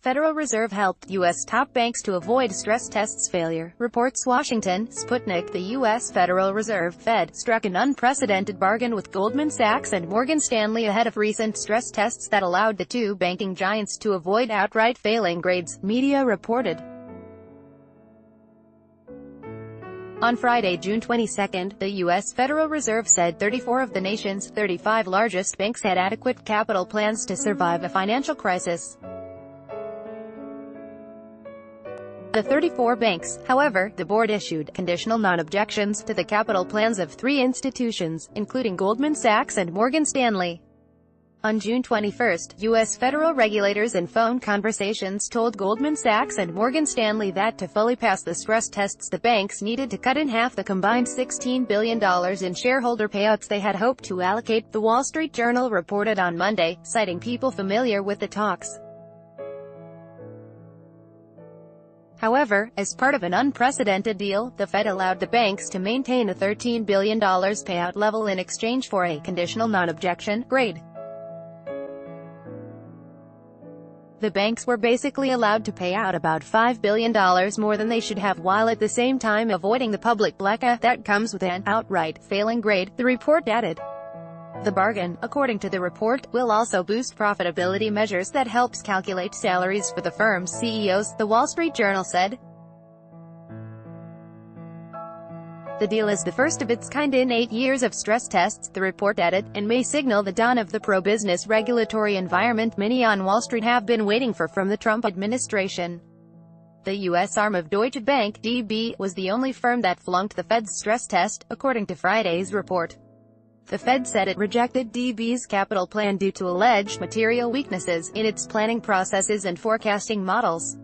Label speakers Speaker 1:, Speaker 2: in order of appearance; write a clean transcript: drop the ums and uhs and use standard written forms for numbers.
Speaker 1: Federal Reserve helped U.S. top banks to avoid stress tests failure, reports Washington. Sputnik. The U.S. Federal Reserve Fed struck an unprecedented bargain with Goldman Sachs and Morgan Stanley ahead of recent stress tests that allowed the two banking giants to avoid outright failing grades, media reported. On Friday, June 22, the U.S. Federal Reserve said 34 of the nation's 35 largest banks had adequate capital plans to survive a financial crisis. The 34 banks, however, the board issued conditional non-objections to the capital plans of 3 institutions, including Goldman Sachs and Morgan Stanley. On June 21, U.S. federal regulators in phone conversations told Goldman Sachs and Morgan Stanley that to fully pass the stress tests the banks needed to cut in half the combined $16 billion in shareholder payouts they had hoped to allocate, The Wall Street Journal reported on Monday, citing people familiar with the talks. However, as part of an unprecedented deal, the Fed allowed the banks to maintain a $13 billion payout level in exchange for a conditional non-objection grade. The banks were basically allowed to pay out about $5 billion more than they should have, while at the same time avoiding the public blackout that comes with an outright failing grade, the report added. The bargain, according to the report, will also boost profitability measures that helps calculate salaries for the firm's CEOs, The Wall Street Journal said. The deal is the first of its kind in 8 years of stress tests, the report added, and may signal the dawn of the pro-business regulatory environment many on Wall Street have been waiting for from the Trump administration. The U.S. arm of Deutsche Bank, DB, was the only firm that flunked the Fed's stress test, according to Friday's report. The Fed said it rejected DB's capital plan due to alleged material weaknesses in its planning processes and forecasting models.